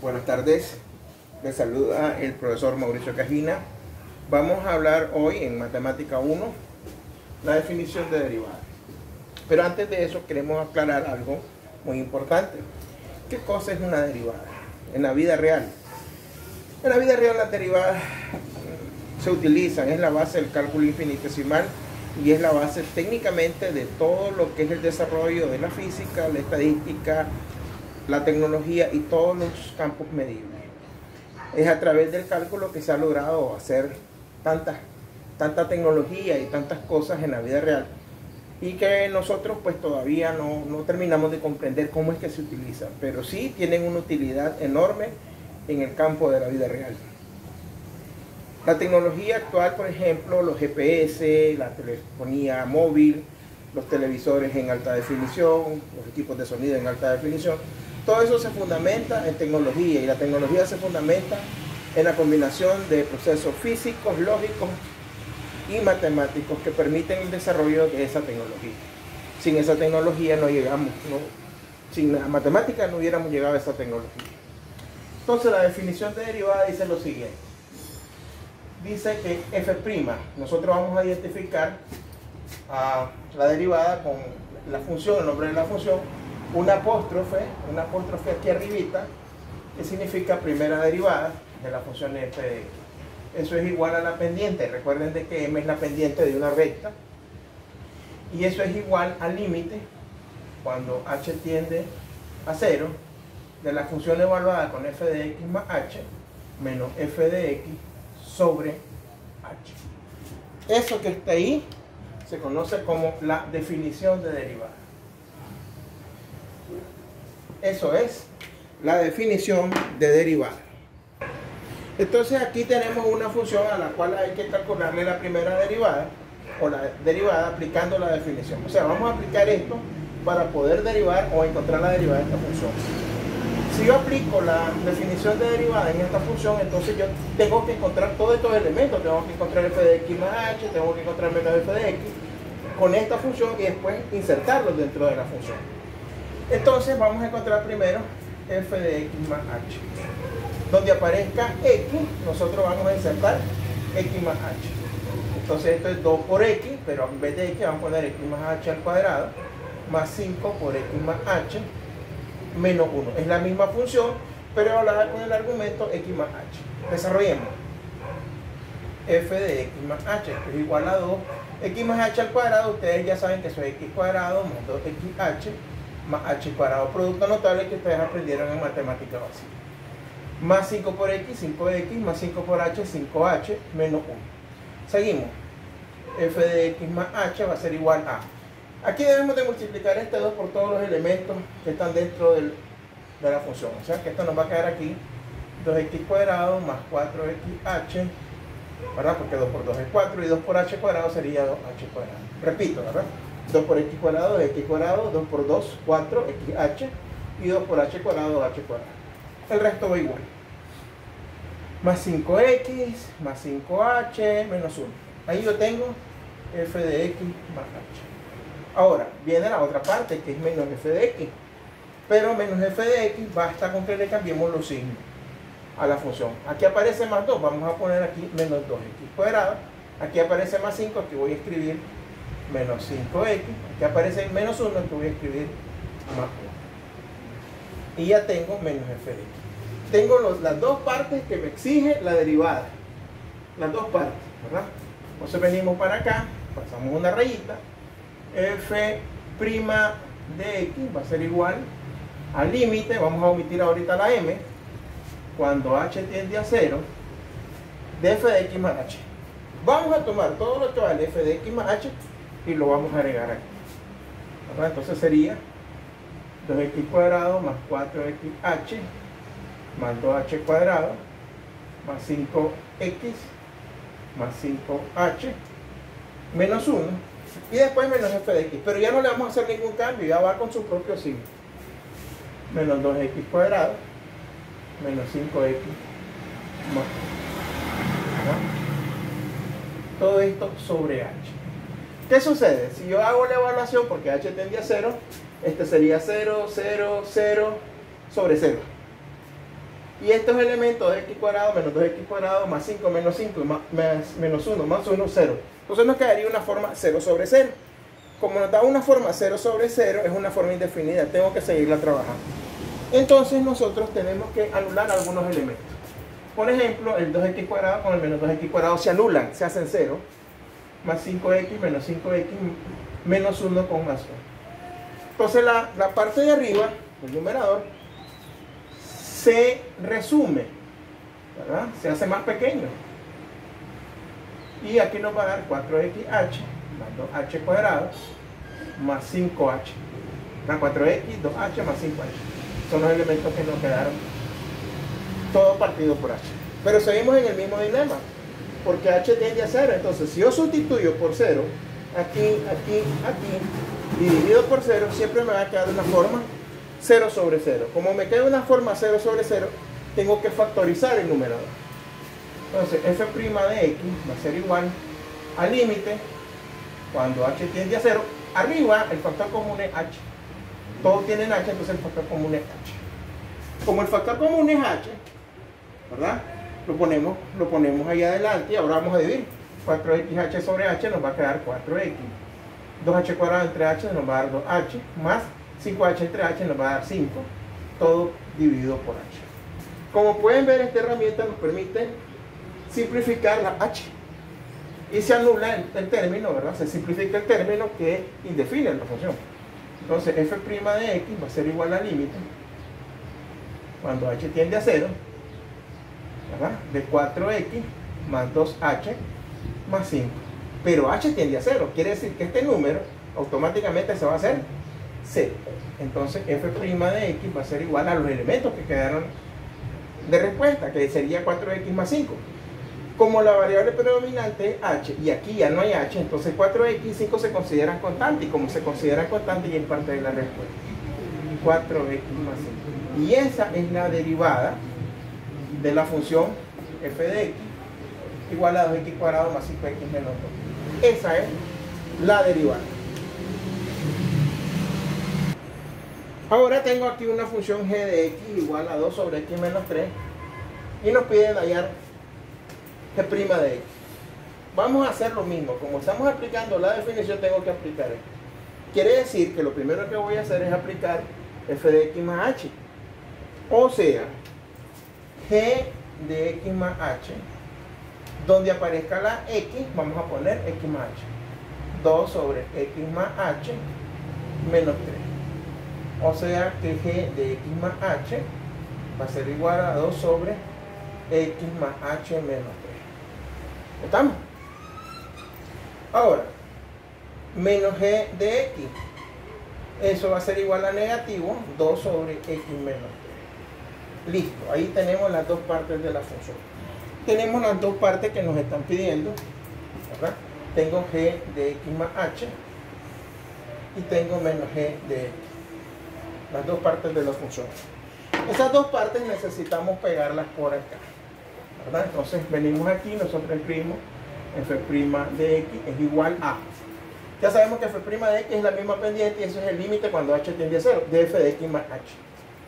Buenas tardes, les saluda el profesor Mauricio Cajina. Vamos a hablar hoy en Matemática 1 la definición de derivadas. Pero antes de eso queremos aclarar algo muy importante. ¿Qué cosa es una derivada? En la vida real. En la vida real las derivadas se utilizan, es la base del cálculo infinitesimal y es la base técnicamente de todo lo que es el desarrollo de la física, la estadística, la tecnología y todos los campos medibles. Es a través del cálculo que se ha logrado hacer tanta tecnología y tantas cosas en la vida real y que nosotros pues todavía no terminamos de comprender cómo es que se utilizan, pero sí tienen una utilidad enorme en el campo de la vida real. La tecnología actual, por ejemplo, los GPS, la telefonía móvil, los televisores en alta definición, los equipos de sonido en alta definición, todo eso se fundamenta en tecnología y la tecnología se fundamenta en la combinación de procesos físicos, lógicos y matemáticos que permiten el desarrollo de esa tecnología. Sin esa tecnología no llegamos, sin la matemática no hubiéramos llegado a esa tecnología. Entonces la definición de derivada dice lo siguiente. Dice que f', nosotros vamos a identificar la derivada con la función, el nombre de la función, un apóstrofe aquí arribita, que significa primera derivada de la función f de x. Eso es igual a la pendiente. Recuerden de que m es la pendiente de una recta. Y eso es igual al límite, cuando h tiende a 0, de la función evaluada con f de x más h, menos f de x sobre h. Eso que está ahí se conoce como la definición de derivada. Eso es la definición de derivada. Entonces aquí tenemos una función a la cual hay que calcularle la primera derivada o la derivada aplicando la definición. O sea, vamos a aplicar esto para poder derivar o encontrar la derivada de esta función. Si yo aplico la definición de derivada en esta función, entonces yo tengo que encontrar todos estos elementos. Tengo que encontrar f de x más h, tengo que encontrar menos f de x con esta función y después insertarlos dentro de la función. Entonces vamos a encontrar primero f de x más h. Donde aparezca x, nosotros vamos a insertar x más h. Entonces esto es 2 por x, pero en vez de x vamos a poner x más h al cuadrado, más 5 por x más h, menos 1. Es la misma función, pero evaluada con el argumento x más h. Desarrollemos. F de x más h es igual a 2. X más h al cuadrado, ustedes ya saben que eso es x cuadrado más 2xh más h cuadrado, producto notable que ustedes aprendieron en matemática básica. Más 5 por x, 5x, más 5 por h, 5h, menos 1. Seguimos. F de x más h va a ser igual a... Aquí debemos de multiplicar este 2 por todos los elementos que están dentro de la función. O sea que esto nos va a quedar aquí 2x cuadrado más 4xh, ¿verdad? Porque 2 por 2 es 4 y 2 por h cuadrado sería 2h cuadrado. Repito, ¿verdad? 2 por x cuadrado es x cuadrado, 2 por 2, 4xh y 2 por h cuadrado, h cuadrado. El resto va igual. Más 5x, más 5h, menos 1. Ahí yo tengo f de x más h. Ahora, viene la otra parte, que es menos f de x. Pero menos f de x basta con que le cambiemos los signos a la función. Aquí aparece más 2, vamos a poner aquí menos 2x cuadrado. Aquí aparece más 5, aquí voy a escribir menos 5x. Aquí aparece menos 1, aquí voy a escribir más 1. Y ya tengo menos f de x. Tengo las dos partes que me exige la derivada. Las dos partes, ¿verdad? Entonces venimos para acá, pasamos una rayita. F' de x va a ser igual al límite, vamos a omitir ahorita la m, cuando h tiende a 0, de f de x más h. Vamos a tomar todo lo que vale f de x más h y lo vamos a agregar aquí, ¿verdad? Entonces sería 2x cuadrado más 4xh más 2h cuadrado más 5x más 5h menos 1 y después menos f de x, pero ya no le vamos a hacer ningún cambio, ya va con su propio signo. Menos 2x cuadrado menos 5x más, ¿verdad? Todo esto sobre h. ¿Qué sucede? Si yo hago la evaluación, porque h tiende a 0, este sería 0, 0, 0 sobre 0. Y estos elementos de x cuadrado menos 2x cuadrado más 5 menos 5 menos 1 más 1, 0. Entonces nos quedaría una forma 0 sobre 0. Como nos da una forma 0 sobre 0, es una forma indefinida, tengo que seguirla trabajando. Entonces nosotros tenemos que anular algunos elementos. Por ejemplo, el 2x cuadrado con el menos 2x cuadrado se anulan, se hacen 0. Más 5x menos 5x menos 1 con más 1. Entonces la parte de arriba, el numerador, se resume, ¿verdad? Se hace más pequeño. Y aquí nos va a dar 4xh más 2h cuadrado más 5h. Más 4x, 2h más 5h. Son los elementos que nos quedaron. Todo partido por h. Pero seguimos en el mismo dilema, porque h tiende a 0. Entonces, si yo sustituyo por 0, aquí, aquí, aquí, y dividido por 0, siempre me va a quedar una forma 0 sobre 0. Como me queda una forma 0 sobre 0, tengo que factorizar el numerador. Entonces, f' de x va a ser igual al límite cuando h tiende a 0. Arriba, el factor común es h. Todos tienen h, entonces el factor común es h. Como el factor común es h, ¿verdad? Lo ponemos ahí adelante y ahora vamos a dividir. 4xh sobre h nos va a quedar 4x. 2h cuadrado entre h nos va a dar 2h. Más 5h entre h nos va a dar 5. Todo dividido por h. Como pueden ver, esta herramienta nos permite simplificar la h. Y se anula el término, ¿verdad? Se simplifica el término que indefine la función. Entonces, f' de x va a ser igual al límite cuando h tiende a 0, ¿verdad? De 4x más 2h más 5. Pero h tiende a 0. Quiere decir que este número automáticamente se va a hacer 0. Entonces, f' de x va a ser igual a los elementos que quedaron de respuesta, que sería 4x más 5. Como la variable predominante es h y aquí ya no hay h, entonces 4x y 5 se consideran constantes, y como se consideran constantes ya es parte de la respuesta. 4x más 5. Y esa es la derivada de la función f de x igual a 2x cuadrado más 5x menos 2. Esa es la derivada. Ahora tengo aquí una función g de x igual a 2 sobre x menos 3 y nos piden hallar g' de x. Vamos a hacer lo mismo. Como estamos aplicando la definición, tengo que aplicar esto. Quiere decir que lo primero que voy a hacer es aplicar f de x más h. O sea, g de x más h, donde aparezca la x, vamos a poner x más h. 2 sobre x más h menos 3. O sea que g de x más h va a ser igual a 2 sobre x más h menos 3. ¿Estamos? Ahora, menos g de x, eso va a ser igual a negativo 2 sobre x menos 3. Listo, ahí tenemos las dos partes de la función. Tenemos las dos partes que nos están pidiendo, ¿verdad? Tengo g de x más h y tengo menos g de x. Las dos partes de la función. Esas dos partes necesitamos pegarlas por acá, ¿verdad? Entonces venimos aquí, nosotros escribimos f' de x es igual a. Ya sabemos que f' de x es la misma pendiente y eso es el límite cuando h tiende a 0 de f de x más h.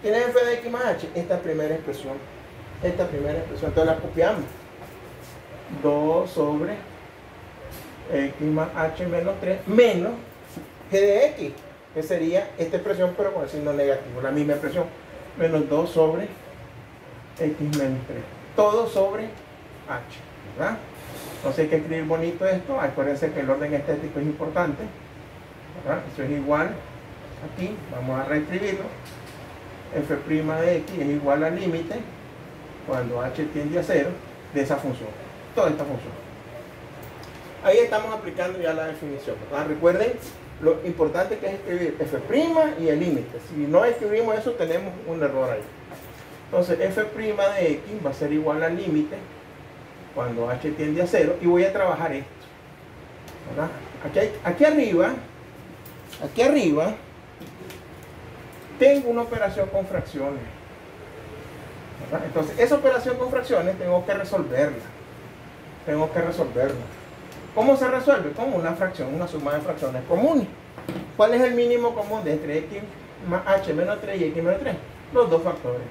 ¿Quién es f de x más h? Esta primera expresión. Esta primera expresión. Entonces la copiamos. 2 sobre x más h menos 3 menos g de x, que sería esta expresión pero con el signo negativo, la misma expresión, menos 2 sobre x menos 3, todo sobre h, ¿verdad? Entonces hay que escribir bonito esto. Acuérdense que el orden estético es importante, ¿verdad? Eso es igual aquí, vamos a reescribirlo. f' de x es igual al límite cuando h tiende a 0 de esa función, toda esta función. Ahí estamos aplicando ya la definición, ¿verdad? Recuerden lo importante que es escribir f' y el límite. Si no escribimos eso, tenemos un error ahí. Entonces, f' de x va a ser igual al límite cuando h tiende a 0. Y voy a trabajar esto, ¿verdad? Aquí arriba, tengo una operación con fracciones, ¿verdad? Entonces, esa operación con fracciones tengo que resolverla. ¿Cómo se resuelve? Como una fracción, una suma de fracciones comunes. ¿Cuál es el mínimo común de entre x más h menos 3 y x menos 3? Los dos factores.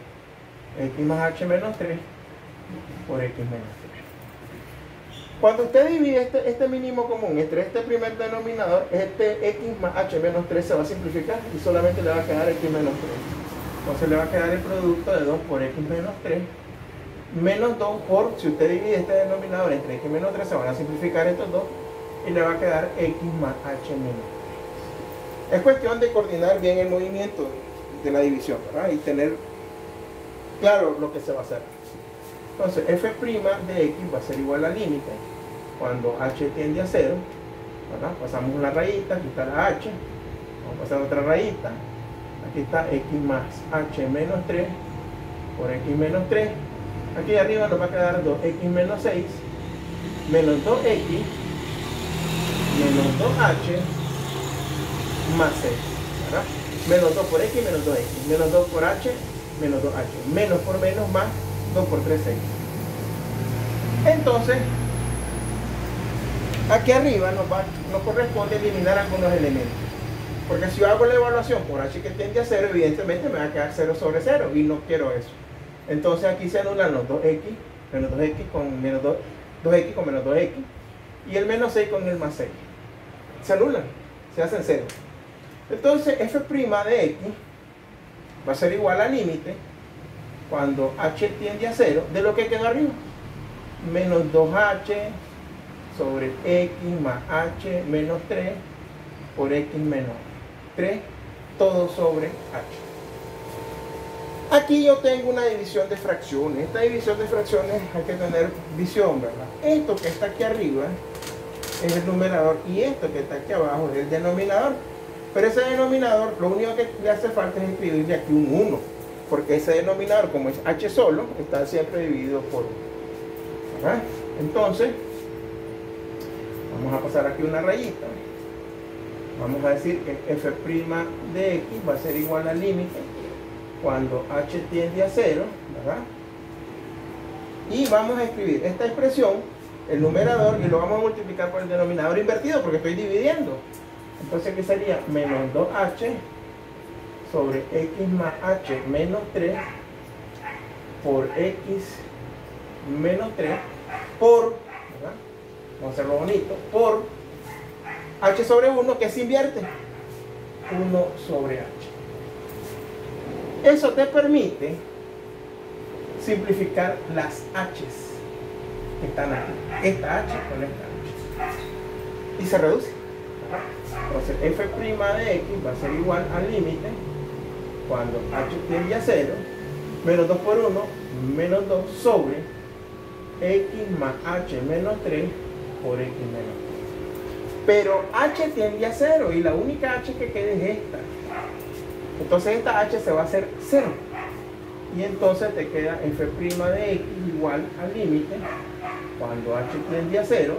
x más h menos 3 por x menos 3. Cuando usted divide este mínimo común entre este primer denominador, este x más h menos 3 se va a simplificar y solamente le va a quedar x menos 3. Entonces le va a quedar el producto de 2 por x menos 3 menos 2 por, si usted divide este denominador entre x menos 3, se van a simplificar estos dos y le va a quedar x más h menos 3. Es cuestión de coordinar bien el movimiento de la división, ¿verdad? Y tener claro lo que se va a hacer. Entonces f' de x va a ser igual al límite cuando h tiende a 0, ¿verdad? Pasamos una rayita, aquí está la h, vamos a pasar otra rayita, aquí está x más h menos 3 por x menos 3, aquí arriba nos va a quedar 2x menos 6 menos 2x menos 2h más 6, ¿verdad? Menos 2 por x menos 2x, menos 2 por h menos 2h, menos por menos más 2 por 3, 6. Entonces, aquí arriba nos corresponde eliminar algunos elementos. Porque si yo hago la evaluación por h que tiende a 0, evidentemente me va a quedar 0 sobre 0 y no quiero eso. Entonces aquí se anulan los 2x, menos 2x con menos 2x con menos 2x y el menos 6 con el más 6. Se anulan, se hacen 0. Entonces f' de x va a ser igual al límite cuando h tiende a 0 de lo que quedó arriba, menos 2h sobre x más h menos 3 por x menos 3, todo sobre h. Aquí yo tengo una división de fracciones. Esta división de fracciones hay que tener visión, ¿verdad? Esto que está aquí arriba es el numerador y esto que está aquí abajo es el denominador. Pero ese denominador, lo único que le hace falta es escribirle aquí un 1, porque ese denominador, como es h solo, está siempre dividido por 1. ¿Verdad? Entonces, vamos a pasar aquí una rayita. Vamos a decir que f' de x va a ser igual al límite cuando h tiende a 0, ¿verdad? Y vamos a escribir esta expresión, el numerador, y lo vamos a multiplicar por el denominador invertido porque estoy dividiendo. Entonces aquí sería menos 2h sobre x más h menos 3 por x menos 3 por, ¿verdad? Vamos a hacerlo bonito, por h sobre 1 que se invierte, 1 sobre h. Eso te permite simplificar las h's que están aquí, esta h con esta h, y se reduce. Entonces f' de x va a ser igual al límite cuando h tiende a 0, menos 2 por 1, menos 2 sobre x más h menos 3 por x menos 3. Pero h tiende a 0 y la única h que quede es esta. Entonces esta h se va a hacer 0. Y entonces te queda f' de x igual al límite cuando h tiende a 0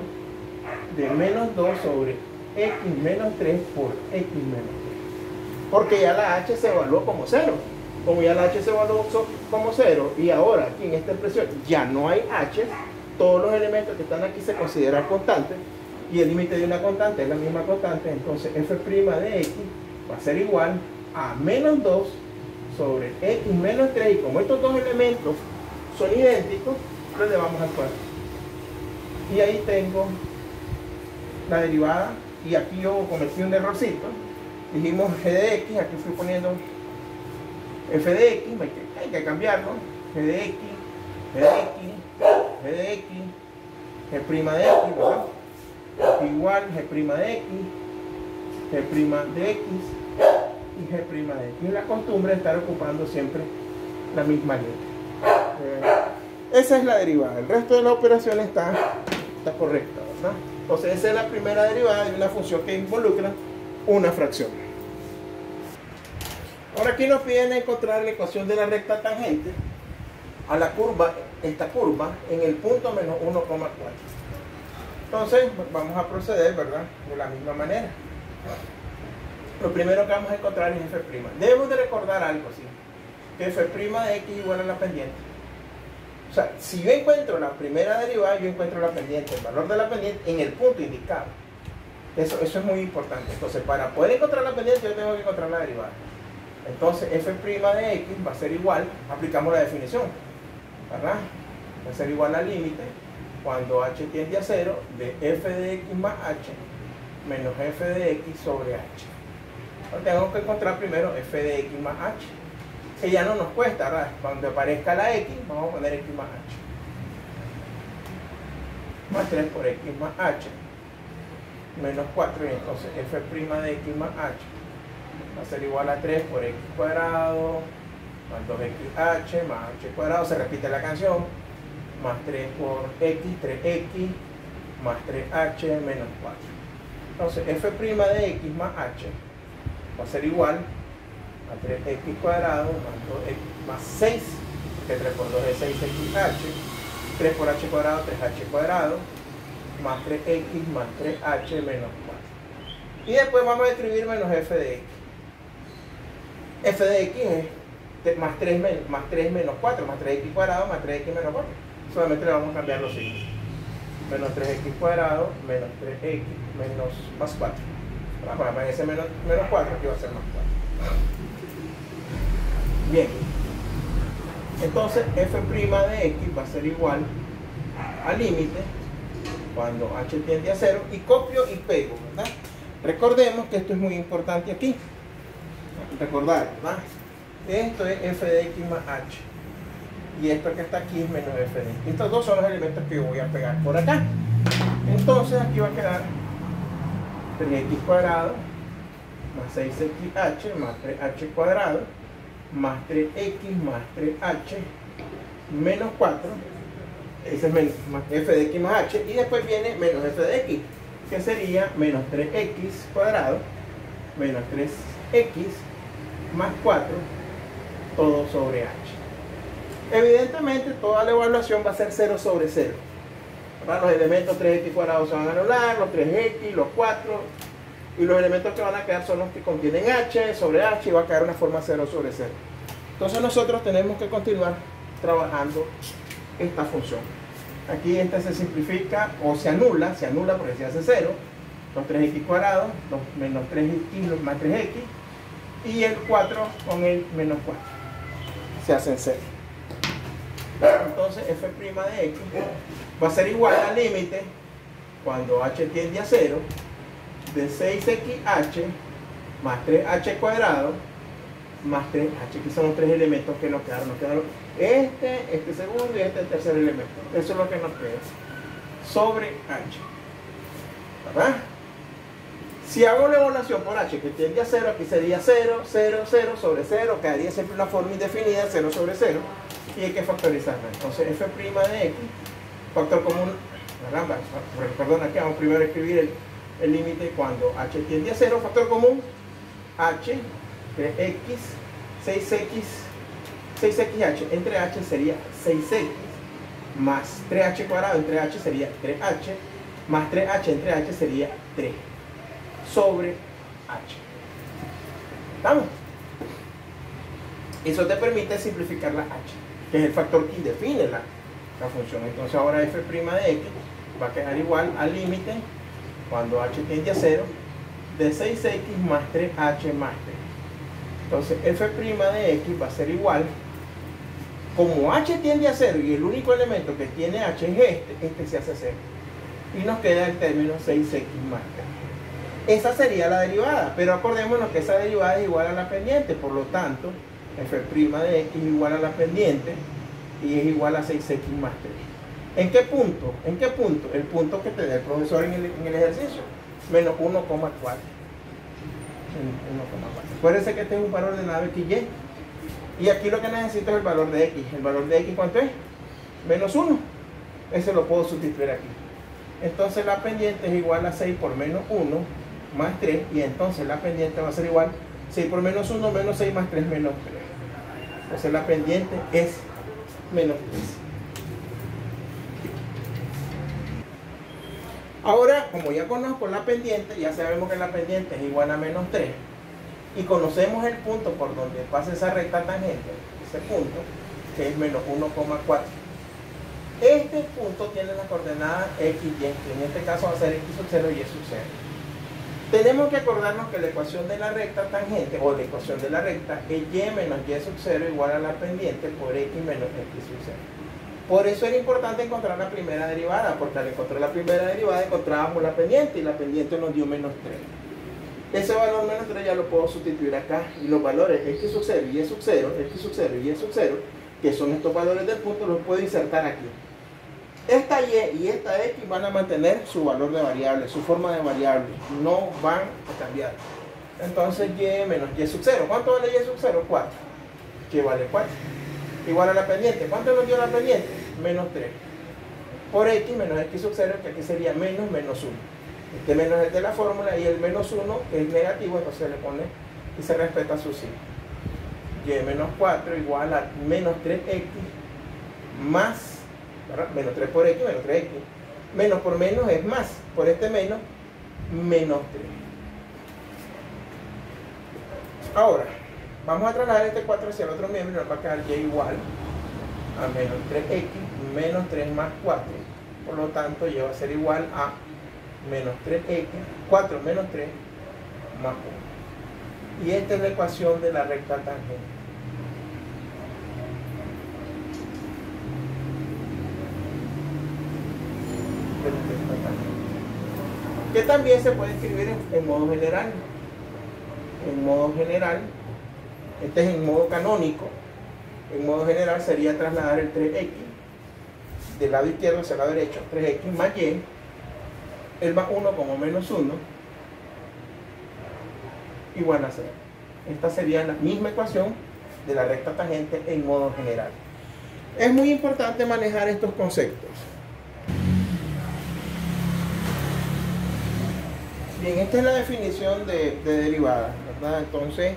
de menos 2 sobre x menos 3 por x menos 3. Porque ya la h se evaluó como 0. Como ya la h se evaluó como 0 y ahora aquí en esta expresión ya no hay h, todos los elementos que están aquí se consideran constantes y el límite de una constante es la misma constante. Entonces f' de x va a ser igual a menos 2 sobre x menos 3 y como estos dos elementos son idénticos, lo elevamos al cuadrado. Y ahí tengo la derivada. Y aquí yo cometí un errorcito. Dijimos g de x, aquí fui poniendo f de x, hay que cambiarlo. G de x, g de x, g de x, g' de x, ¿verdad? Igual g' de x, g' de x y g' de x. Y la costumbre de estar ocupando siempre la misma letra. Esa es la derivada. El resto de la operación está correcta, ¿verdad? Entonces esa es la primera derivada de una función que involucra una fracción. Ahora aquí nos piden encontrar la ecuación de la recta tangente a la curva, esta curva, en el punto menos 1,4. Entonces vamos a proceder, ¿verdad? De la misma manera. Lo primero que vamos a encontrar es f'. Debemos de recordar algo así, que f' de x igual a la pendiente. O sea, si yo encuentro la primera derivada, yo encuentro la pendiente, el valor de la pendiente en el punto indicado. Eso es muy importante. Entonces, para poder encontrar la pendiente, yo tengo que encontrar la derivada. Entonces f' de x va a ser igual, aplicamos la definición, ¿verdad? Va a ser igual al límite cuando h tiende a 0 de f de x más h menos f de x sobre h. Ahora tenemos que encontrar primero f de x más h, que ya no nos cuesta, ¿verdad? Cuando aparezca la x, vamos a poner x más h. Más 3 por x más h menos 4, y entonces f' de x más h va a ser igual a 3 por x cuadrado más 2xh más h cuadrado, se repite la canción, más 3 por x, 3x más 3h menos 4. Entonces f' de x más h va a ser igual a 3x cuadrado más 2x más 6, porque 3 por 2 es 6xh, 3 por h cuadrado, 3h cuadrado, más 3x más 3h menos 4. Y después vamos a escribir menos f de x. F de x es más 3 menos 4, más 3x cuadrado, más 3x menos 4. Solamente le vamos a cambiar los signos. Menos 3x cuadrado, menos 3x, menos más 4. Para ese menos 4, aquí va a ser más 4. Bien. Entonces, f' de x va a ser igual al límite cuando h tiende a 0, y copio y pego, ¿verdad? Recordemos que esto es muy importante aquí. Recordar, ¿verdad? Esto es f de x más h. Y esto que está aquí es menos f de x. Estos dos son los elementos que yo voy a pegar por acá. Entonces aquí va a quedar 3x cuadrado más 6xh más 3h cuadrado más 3x más 3h menos 4. Ese es menos, más f de x más h. Y después viene menos f de x, que sería menos 3x cuadrado menos 3x más 4 todo sobre h. Evidentemente toda la evaluación va a ser 0 sobre 0. ¿Verdad? Los elementos 3x cuadrado se van a anular, los 3x, los 4, y los elementos que van a quedar son los que contienen h sobre h, y va a quedar una forma 0 sobre 0. Entonces nosotros tenemos que continuar trabajando esta función. Aquí esta se simplifica o se anula porque se hace 0, los 3x cuadrados, los menos 3x más 3x, y el 4 con el menos 4 se hacen 0. Entonces f' de x va a ser igual al límite cuando h tiende a 0 de 6xh más 3h cuadrado más 3h, que son los tres elementos que nos quedaron. Este segundo y este tercer elemento. Eso es lo que nos queda sobre h, ¿verdad? Si hago la evaluación por h que tiende a 0, aquí sería 0, 0, 0 sobre 0, quedaría siempre una forma indefinida, 0 sobre 0, y hay que factorizarla. Entonces f' de x, factor común, perdón, aquí vamos primero a escribir el límite cuando h tiende a 0, factor común, h, 3x, 6xh, entre h sería 6x, más 3h cuadrado entre h sería 3h, más 3h entre h sería 3 sobre h. ¿Estamos? Eso te permite simplificar la h, que es el factor que define la función. Entonces ahora f' de x va a quedar igual al límite cuando h tiende a 0 de 6x más 3h más 3. Entonces f' de x va a ser igual, como h tiende a 0 y el único elemento que tiene h es este se hace 0, y nos queda el término 6x más 3. Esa sería la derivada, pero acordémonos que esa derivada es igual a la pendiente, por lo tanto f' de x es igual a la pendiente y es igual a 6x más 3. ¿En qué punto? ¿En qué punto? El punto que te da el profesor en el ejercicio, menos 1,4. Acuérdense que este es un valor de nave XY, y aquí lo que necesito es el valor de x. ¿El valor de x cuánto es? Menos 1. Ese lo puedo sustituir aquí. Entonces la pendiente es igual a 6 por menos 1 más 3, y entonces la pendiente va a ser igual 6 por menos 1 menos 6 más 3 menos 3. Entonces la pendiente es menos 3. Ahora, como ya conozco la pendiente, ya sabemos que la pendiente es igual a menos 3, y conocemos el punto por donde pasa esa recta tangente, ese punto, que es menos 1,4. Este punto tiene la coordenada x, y, que en este caso va a ser x sub 0 y y sub 0. Tenemos que acordarnos que la ecuación de la recta tangente, o la ecuación de la recta, es y menos y sub 0 igual a la pendiente por x menos x sub 0. Por eso era importante encontrar la primera derivada, porque al encontrar la primera derivada encontrábamos la pendiente, y la pendiente nos dio menos 3. Ese valor menos 3 ya lo puedo sustituir acá, y los valores x sub 0 y y sub 0, x sub 0 y y sub 0, que son estos valores del punto, los puedo insertar aquí. Esta y esta x van a mantener su valor de variable, su forma de variable, no van a cambiar. Entonces y menos y sub 0, ¿cuánto vale y sub 0? 4. Que vale 4. Igual a la pendiente, ¿cuánto nos dio la pendiente? Menos 3. Por x menos x sub 0, que aquí sería menos 1. Este menos es de la fórmula, y el menos 1 es negativo, entonces se le pone y se respeta su signo. Y menos 4 igual a menos 3x más, ¿verdad? Menos 3 por x, menos 3x. Menos por menos es más, por este menos 3. Ahora, vamos a trasladar este 4 hacia el otro miembro y nos va a quedar y igual a menos 3x menos 3 más 4. Por lo tanto, y va a ser igual a menos 3x, 4 menos 3 más 1. Y esta es la ecuación de la recta tangente. Que también se puede escribir en modo general. En modo general, este es en modo canónico. En modo general sería trasladar el 3x del lado izquierdo hacia el lado derecho, 3x más y, el más 1 como menos 1, igual a 0. Esta sería la misma ecuación de la recta tangente en modo general. Es muy importante manejar estos conceptos. Bien, esta es la definición de derivada, ¿verdad? Entonces,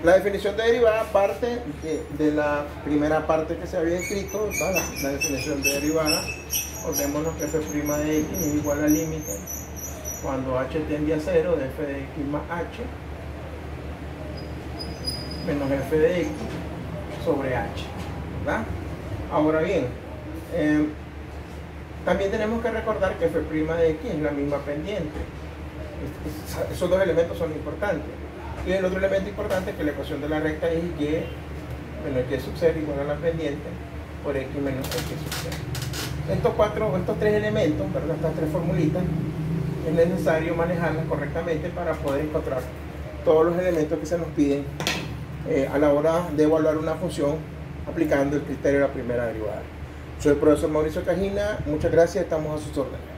la definición de derivada parte de la primera parte que se había escrito, ¿verdad? La definición de derivada. Acordémonos que f' de x es igual al límite cuando h tiende a 0 de f de x más h menos f de x sobre h, ¿verdad? Ahora bien, también tenemos que recordar que f' de x es la misma pendiente. Esos dos elementos son importantes. Y el otro elemento importante es que la ecuación de la recta es y menos y sub 0 igual a la pendiente por x menos x sub 0. Estos tres elementos, ¿verdad? Estas tres formulitas, es necesario manejarlas correctamente para poder encontrar todos los elementos que se nos piden a la hora de evaluar una función aplicando el criterio de la primera derivada. Soy el profesor Mauricio Cajina, muchas gracias, estamos a sus órdenes.